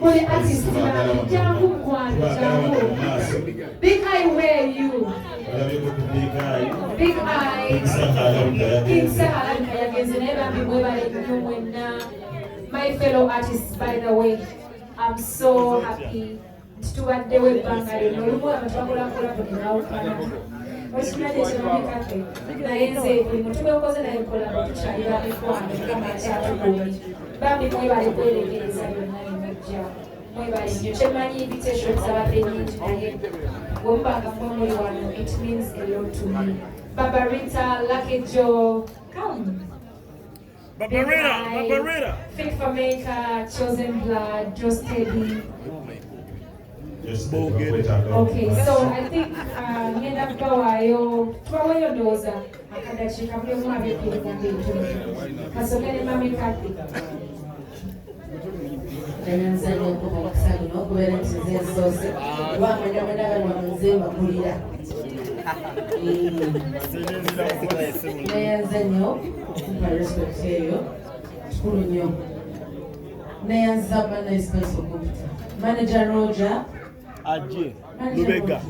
Buli artist bali jangu mkwano jangu. Big Eye, where are you? Big Eye. King Sahara Kayagenzi neba mbibwebale nnyo mwenna. My fellow artists, by the way, I'm so happy tubaddewo ebbanga lyonna olumu abatwakola bunawukana okimanyi ekirabikake naye nze buli muntu gwekoze naye nkola tukyalira mikwano mukama akyatukuumi bambi mwebale kweregereza byonna bimujja mwebale nnyo kyemanyi invitation zabadde nyingi naye bwe mubanga mwe muli wano it means a lot to me. Babarita, Lucky Joe, come. Babarita. Fit for Maker, Chosen Blood, Joe Steady. Okay, so I think ngenda kubawayo tubawayo ndowooza akadakiika mulemu abeekiriza kasogere mami Kathy. Nenzanya okuba okusalina okubeera nti nze nsoose kuba mwenda bali wano nze mbakulira neyanza nnyo okuba respect eyo kikulu nnyo neyanza bana espace okumpita manager Roger Aje Lubega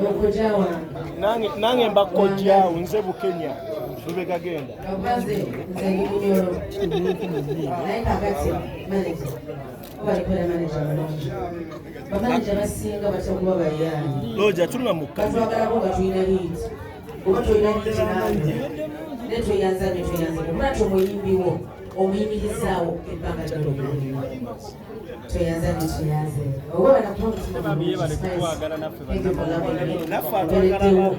okujja wange nange mbakojja nze Bukenya Lubega genda abaze nze nyinyolo naye kakati manager obalikola manager bamanager basinga batya kuba bayaani Roger tunamukka batwagalako nga tulina hit oba tulina hit nange ne tweyanza omulati omuyimbiwo omuyimirizaawo ebbanga lyolina tweyanza netuyanze oba banakuwagadanaffebereddewo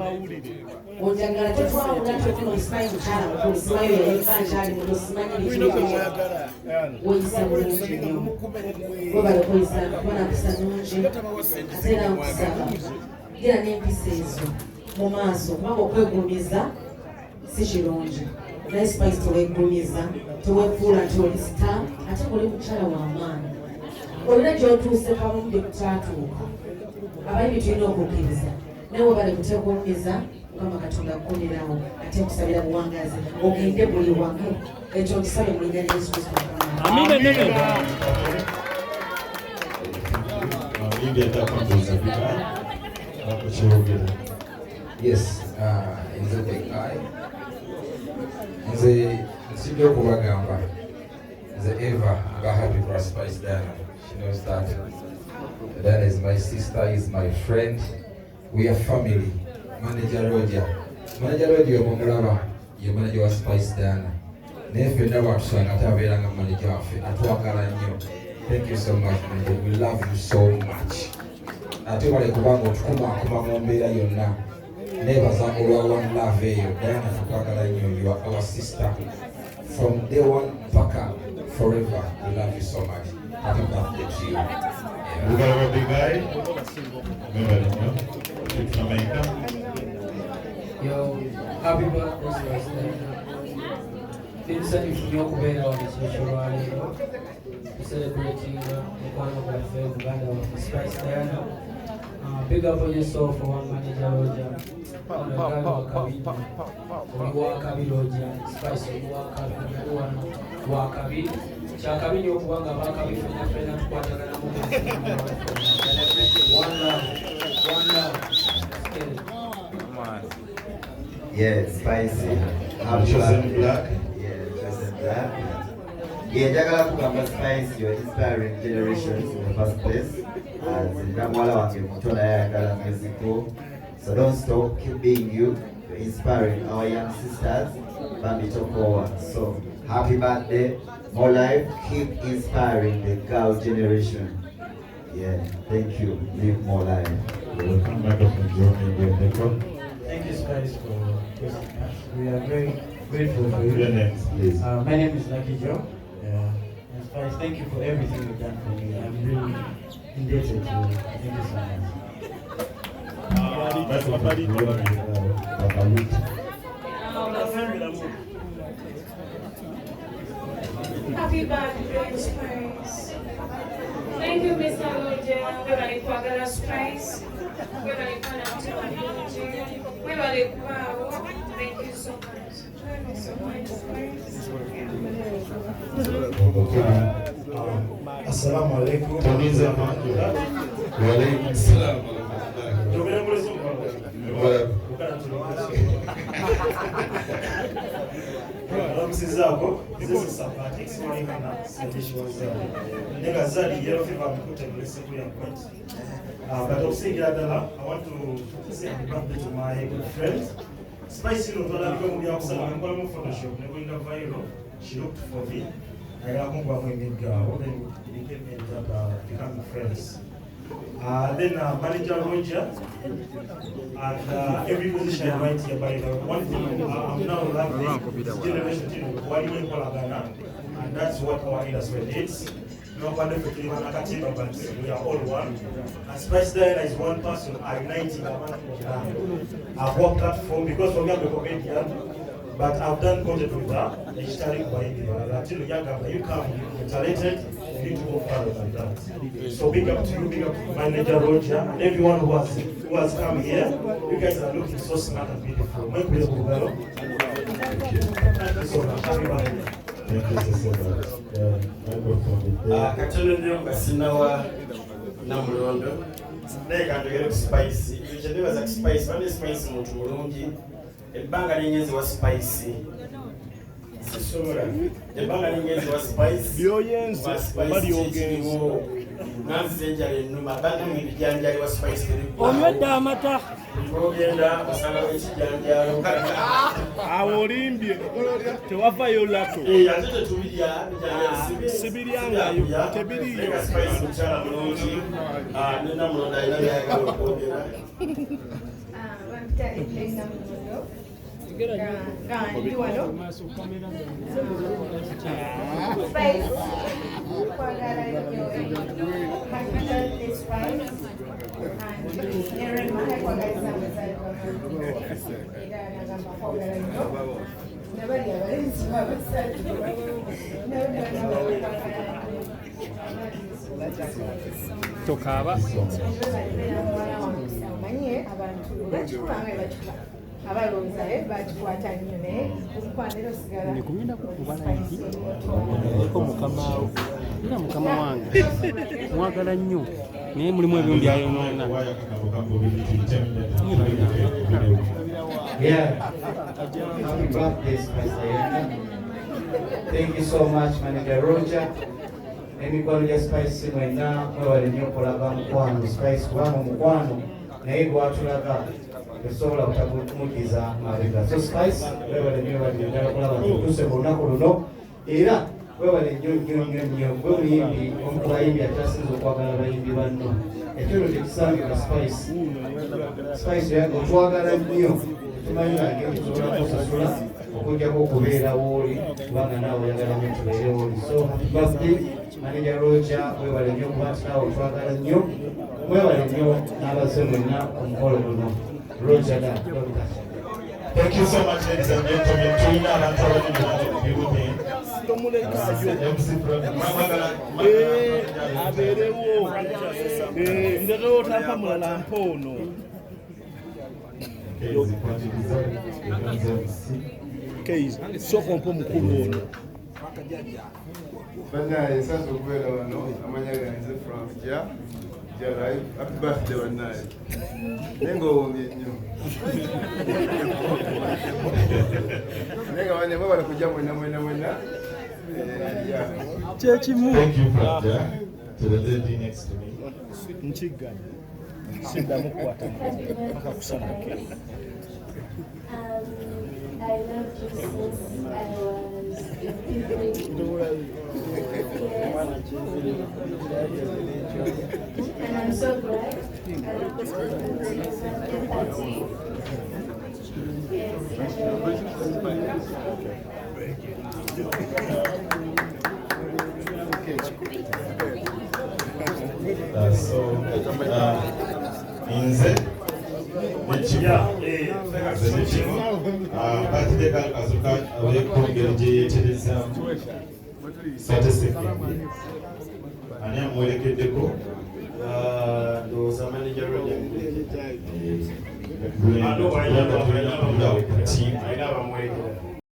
onjagala tetwawula tokino simanyi mukyala mukulu simanyi yayibankyali muno simanyi woyisa bulungi nnyo webalekoyisa kubona mpisa nungi ate era nkusaba gira n'empisa ezo mu maaso kubanga okwegulumiza si kirungi naye Spice tewegulumiza tewefuula nti oli star ate oli mukyala w'amaanyi olina gy'otuuse kamudde kukyatuuka abayibi tulina okukkiriza naye webale kutegulumiza mukama Katonda akkolerawo ate nkusabira buwangazi ogende buli wamu ekyo nkisabye mu linnya lya Yesu Kristo Yes, nze Big Eye. Nze nsibye okubagamba nze Eva nga happy for Spice Diana. She knows that Diana is my sister, is my friend. We are family. Manager Roger omulaba ye manager wa Spice Diana. Naye ffenna bwatusanga ate abeera nga manager waffe atwagala nnyo. Thank you so much, manager. We love you so much. Ate wale kubanga otukumaakuma mu mbeera yonna. Nebaza olwa one love eyo Diana tukwagala nnyo. You are our sister from day one mpaka forever. We love you so much. Happy birthday to you. We got a big guy. Yo, happy birthday, Vincent, if you know better on the social media, celebrating one of my favorite band, Spice Diana. Big up on yourself for one manager, Roger. On the guy Wakabi Roger, Spice Wakabi. Chakabi ni okuwanga bakabi fena tukwatagana mu one love. Yes, Spicy. Chosen Black. Yeah, Chosen Black. Yeah, njagala kugamba Spice, you're inspiring generations in the first place. As Namwala wange muto naye ayagala musical. So don't stop, keep being you. You're inspiring our young sisters. Bambi Tokowa. So happy birthday, more life. Keep inspiring the girl generation. Yeah, thank you. Live more life. Welcome back up to John. Thank you, Spice, for hosting us. We are very grateful for Your you. name, please. My name is Lucky Joe. And Spice, thank you for everything you've done for me. I'm really indebted to you. Thank you so much. Happy birthday, Spice. Thank you, Mr. Roger. We're going to go to Spice. We're going to go to Roger. We're going to go. Thank you so much. Thank you so much, Spice. Assalamu alaikum. Tuniza wa alaikum salam. Zako hizo sapati explain na solutions nega zali yellow fever mkute mlisiku ya point but obsingira dala I want to say happy birthday to my good friend Spicy no tola biko mu bya kusala nkola mu Photoshop ne going viral she looked for me ayala kungwa mu imigawo then we became become friends then manager Roger and every position right here by the one thing I'm now loving this generation and that's what our industry needs. No wonder for but we are all one. And Spice Diana is one person igniting I've worked that for because for me I'm a comedian, but I've done content with her. Until younger, you come, you're talented, you need to go further than that. So big up to you, big up to manager Roger, and everyone who has come here. You guys are looking so smart and beautiful. Thank you so much. Happy birthday. Thank you so much. Katolonyo basinawa namulondo. Ndeka ndogera spice. Ibyo za spice, bande spice muntu mulungi. Ebanga linyezi wa spice. Sisomora. Ebanga linyezi wa spice. Byoyenze bali ogenze. Nazenjale numa banga mbijanjali wa spice. Omwedda amata. Ogenda osanga ekijanjalo. Awo olimbye tewavayo lato. Ate tubirya sibiryanga tebiriyo. Spice mchala mulungi. Nina mulonda ina yakalo kwogera. Ndi wano Spice kwagala nnyo happy birthday Spice and Aaron kwagaliza amazaalibwa era nagamba kwagala nnyo nabali abalenzi babasatu Tokaaba omanye abantu bakikulanga bakikula abalonza bakikwata nnyo naye okukwanira osigala nekugenda kukubala nti eko mukamaawo era mukama wange mwagala nnyo naye mulimu ebyo byayonoona. Happy birthday, Spice Diana. Thank you so much, Manager Roger. Emikwano gya Spice mwenna mwebale nnyo okulaga mukwano Spice kubanga mukwano naye gwatulaga tesobola kutakumuddiza mabega. So Spice webale nnyo bagendala kulaba tutuuse ku lunaku luno era webale nnyo gwe muyimbi omu ku bayimbi atasinza okwagala abayimbi banno. Ekyono tekisangika Spice otwagala nnyo tumanyi ng'engeri tusobola kusasula okujjako okubeera wooli kubanga naawe oyagala nnyo tubeere wooli. So happy birthday Manager Roger, webale nnyo kuba naawe otwagala nnyo mwebale nnyo n'abazze mwenna omukolo guno. Roger da Thank you so much, ladies and gentlemen. Tuina abantu abali abeerewo nderewo otapa mulala mpoono. Keys, sooka ompa omukulu ono. Bannaye sasa okubeera wano amanya ganze from Live. Happy birthday bannaye. Naye ng'owoomye nnyo. Naye nga banne mwebale kujja mwenna. Kyekimu. Thank you, brother. To the lady next to me. Nkigganya. Siddamu kukwata mpaka kusana ke. I love you since I was and I'm so glad Inze birthday kazuka abekongera gye yeetereza satesekenge ani amwerekeddeko ndowooza manager Roger alina abamwerekera